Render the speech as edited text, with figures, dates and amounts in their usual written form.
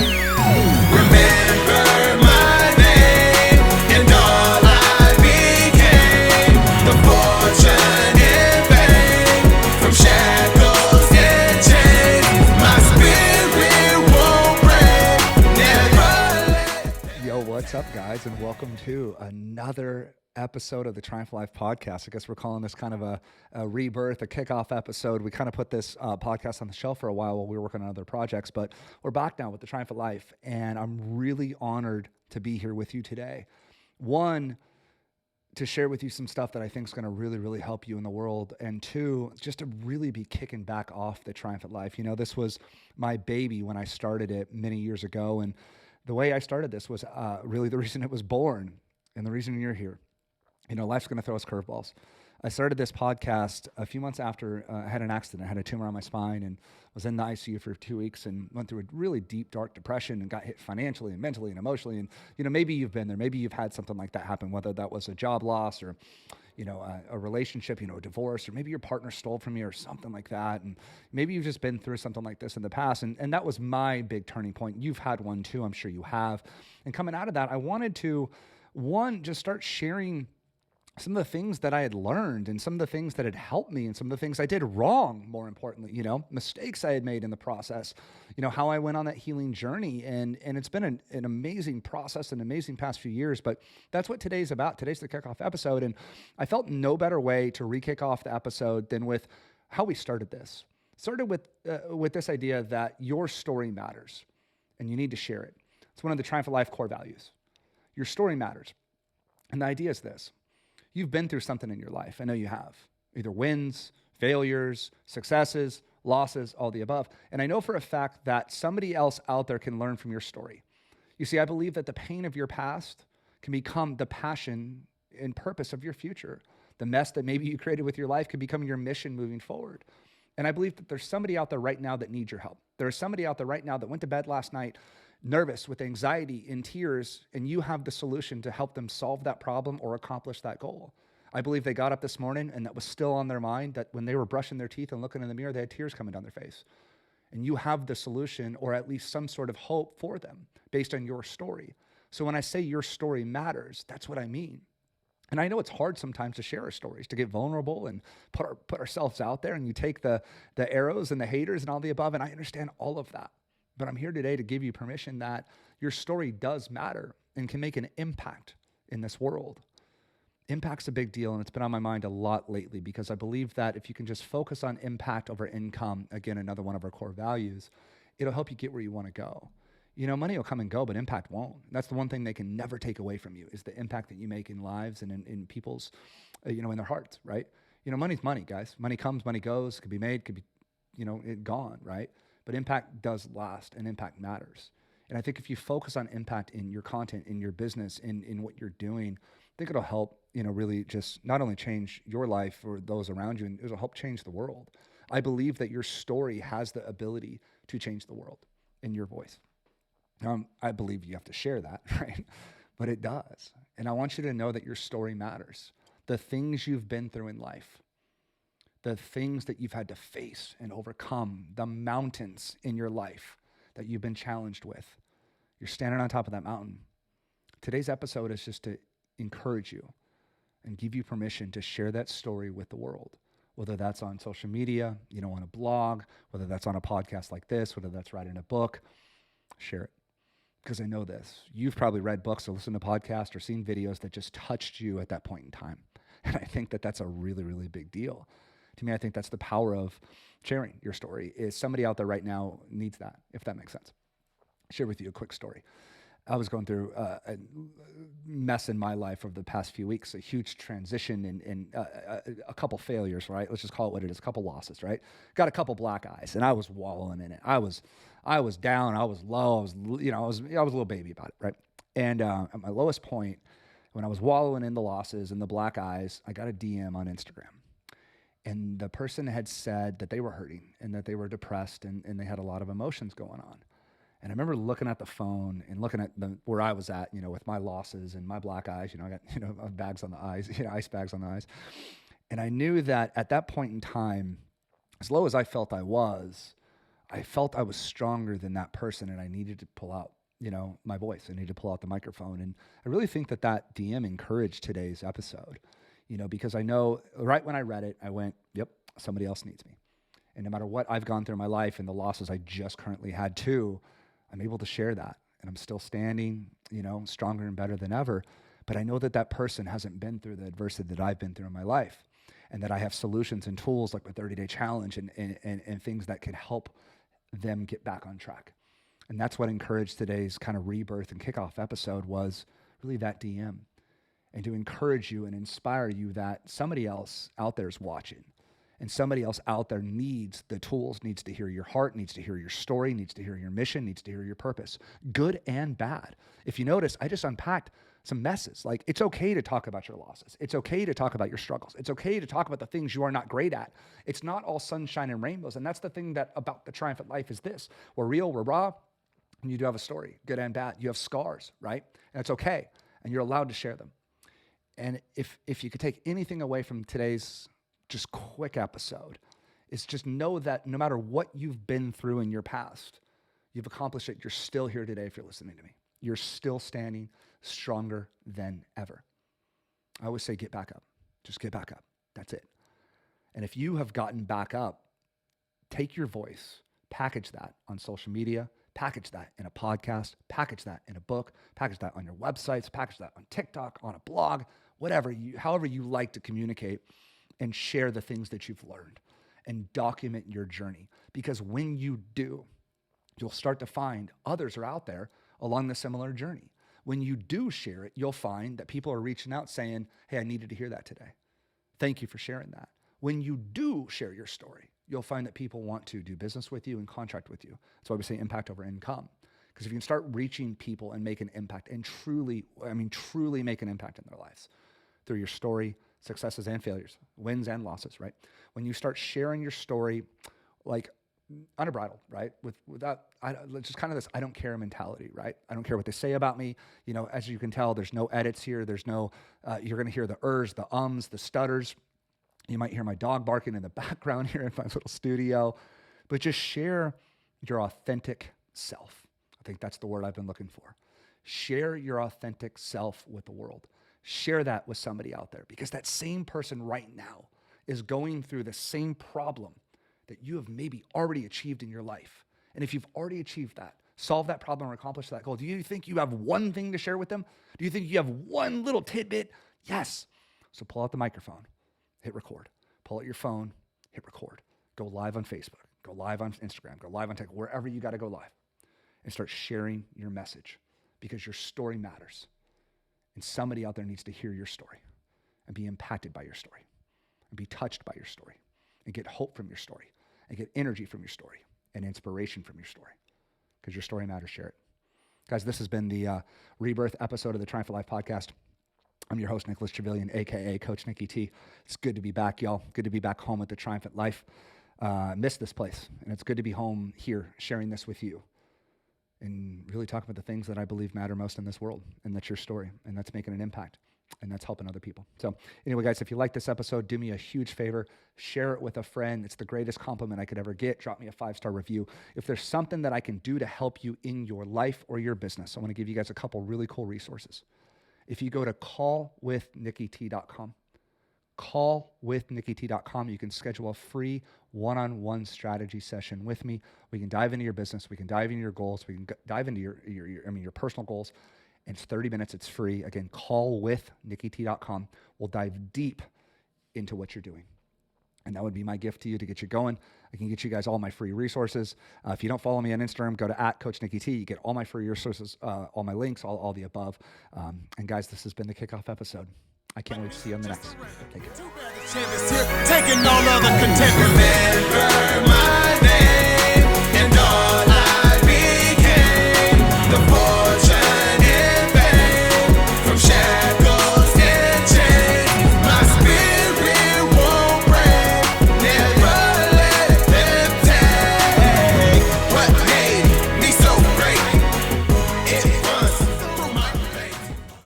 Remember my name and all I became. The fortune and fame from shackles and chains. My spirit won't break, never let. Yo, what's up, guys, and welcome to another episode of the Triumphant Life Podcast. I guess we're calling this kind of a rebirth, a kickoff episode. We kind of put this podcast on the shelf for a while we were working on other projects, but we're back now with the Triumphant Life, and I'm really honored to be here with you today. One, to share with you some stuff that I think is going to really, really help you in the world, and two, just to really be kicking back off the Triumphant Life. You know, this was my baby when I started it many years ago, and the way I started this was really the reason it was born and the reason you're here. You know, life's going to throw us curveballs. I started this podcast a few months after I had an accident. I had a tumor on my spine and was in the ICU for 2 weeks and went through a really deep, dark depression and got hit financially and mentally and emotionally. And, you know, maybe you've been there. Maybe you've had something like that happen, whether that was a job loss or, you know, a relationship, you know, a divorce, or maybe your partner stole from you or something like that. And maybe you've just been through something like this in the past. And that was my big turning point. You've had one too. I'm sure you have. And coming out of that, I wanted to, one, just start sharing some of the things that I had learned and some of the things that had helped me and some of the things I did wrong, more importantly, you know, mistakes I had made in the process, you know, how I went on that healing journey. And it's been an amazing process, an amazing past few years, but that's what today's about. Today's the kickoff episode. And I felt no better way to re-kick off the episode than with how we started this. Started with this idea that your story matters and you need to share it. It's one of the Triumphant Life core values. Your story matters. And the idea is this. You've been through something in your life. I know you have. Either wins, failures, successes, losses, all the above. And I know for a fact that somebody else out there can learn from your story. You see, I believe that the pain of your past can become the passion and purpose of your future. The mess that maybe you created with your life can become your mission moving forward. And I believe that there's somebody out there right now that needs your help. There's somebody out there right now that went to bed last night nervous, with anxiety, in tears, and you have the solution to help them solve that problem or accomplish that goal. I believe they got up this morning and that was still on their mind, that when they were brushing their teeth and looking in the mirror, they had tears coming down their face. And you have the solution or at least some sort of hope for them based on your story. So when I say your story matters, that's what I mean. And I know it's hard sometimes to share our stories, to get vulnerable and put ourselves out there, and you take the arrows and the haters and all the above, and I understand all of that. But I'm here today to give you permission that your story does matter and can make an impact in this world. Impact's a big deal, and it's been on my mind a lot lately because I believe that if you can just focus on impact over income, again, another one of our core values, it'll help you get where you want to go. You know, money will come and go, but impact won't. That's the one thing they can never take away from you is the impact that you make in lives and in people's, you know, in their hearts, right? You know, money's money, guys. Money comes, money goes, could be made, could be, you know, gone, right? But impact does last and impact matters. And I think if you focus on impact in your content, in your business, in what you're doing, I think it'll help, you know, really just not only change your life or those around you, and it'll help change the world. I believe that your story has the ability to change the world in your voice. I believe you have to share that, right? But it does. And I want you to know that your story matters. The things you've been through in life, the things that you've had to face and overcome, the mountains in your life that you've been challenged with. You're standing on top of that mountain. Today's episode is just to encourage you and give you permission to share that story with the world, whether that's on social media, you know, on a blog, whether that's on a podcast like this, whether that's writing a book, share it. Because I know this. You've probably read books or listened to podcasts or seen videos that just touched you at that point in time. And I think that that's a really, really big deal. To me, I think that's the power of sharing your story, is somebody out there right now needs that, if that makes sense. I'll share with you a quick story. I was going through a mess in my life over the past few weeks, a huge transition and a couple failures, right? Let's just call it what it is, a couple losses, right? Got a couple black eyes, and I was wallowing in it. I was down, I was low, I was a little baby about it, right? And at my lowest point, when I was wallowing in the losses and the black eyes, I got a DM on Instagram. And the person had said that they were hurting and that they were depressed and they had a lot of emotions going on. And I remember looking at the phone and looking at where I was at, you know, with my losses and my black eyes. You know, I got, you know, bags on the eyes, you know, ice bags on the eyes. And I knew that at that point in time, as low as I felt I was I felt I was stronger than that person, and I needed to pull out, my voice. I needed to pull out the microphone. And I really think that DM encouraged today's episode, because I know right when I read it, I went, yep, somebody else needs me. And no matter what I've gone through in my life and the losses I just currently had too, I'm able to share that. And I'm still standing, stronger and better than ever. But I know that person hasn't been through the adversity that I've been through in my life, and that I have solutions and tools like my 30-day challenge and things that can help them get back on track. And that's what encouraged today's kind of rebirth and kickoff episode, was really that DM, and to encourage you and inspire you that somebody else out there is watching, and somebody else out there needs the tools, needs to hear your heart, needs to hear your story, needs to hear your mission, needs to hear your purpose, good and bad. If you notice, I just unpacked some messes. Like, it's okay to talk about your losses. It's okay to talk about your struggles. It's okay to talk about the things you are not great at. It's not all sunshine and rainbows. And that's the thing that about the Triumphant Life is this: we're real, we're raw, and you do have a story, good and bad. You have scars, right? And it's okay. And you're allowed to share them. And if you could take anything away from today's just quick episode, is just know that no matter what you've been through in your past, you've accomplished it. You're still here today if you're listening to me. You're still standing stronger than ever. I always say, get back up. Just get back up. That's it. And if you have gotten back up, take your voice, package that on social media, package that in a podcast, package that in a book, package that on your websites, package that on TikTok, on a blog, however you like to communicate, and share the things that you've learned and document your journey. Because when you do, you'll start to find others are out there along the similar journey. When you do share it, you'll find that people are reaching out saying, hey, I needed to hear that today. Thank you for sharing that. When you do share your story, you'll find that people want to do business with you and contract with you. That's why we say impact over income. Because if you can start reaching people and make an impact, and truly make an impact in their lives through your story, successes and failures, wins and losses, right? When you start sharing your story, like unbridled, right? Without just kind of this I don't care mentality, right? I don't care what they say about me. As you can tell, there's no edits here. There's no, you're going to hear the ers, the ums, the stutters. You might hear my dog barking in the background here in my little studio, but just share your authentic self. I think that's the word I've been looking for. Share your authentic self with the world. Share that with somebody out there, because that same person right now is going through the same problem that you have maybe already achieved in your life. And if you've already achieved that, solve that problem or accomplish that goal, do you think you have one thing to share with them? Do you think you have one little tidbit? Yes. So pull out the microphone, hit record. Pull out your phone, hit record. Go live on Facebook, go live on Instagram, go live on TikTok, wherever you got to go live, and start sharing your message, because your story matters. And somebody out there needs to hear your story and be impacted by your story and be touched by your story and get hope from your story and get energy from your story and inspiration from your story, because your story matters. Share it. Guys, this has been the rebirth episode of the Triumphant Life Podcast. I'm your host, Nicholas Trevillian, a.k.a. Coach Nicky T. It's good to be back, y'all. Good to be back home at the Triumphant Life. Miss this place, and it's good to be home here sharing this with you and really talking about the things that I believe matter most in this world, and that's your story, and that's making an impact, and that's helping other people. So anyway, guys, if you like this episode, do me a huge favor. Share it with a friend. It's the greatest compliment I could ever get. Drop me a 5-star review. If there's something that I can do to help you in your life or your business, I want to give you guys a couple really cool resources. If you go to callwithnickyt.com, callwithnickyt.com, you can schedule a free one-on-one strategy session with me. We can dive into your business. We can dive into your goals. We can dive into your personal goals. And it's 30 minutes. It's free. Again, callwithnickyt.com. We'll dive deep into what you're doing. And that would be my gift to you to get you going. I can get you guys all my free resources. If you don't follow me on Instagram, go to @CoachNickyT. You get all my free resources, all my links, all the above. And guys, this has been the kickoff episode. I can't wait to see you on the next. Take care. Taking all other contenders.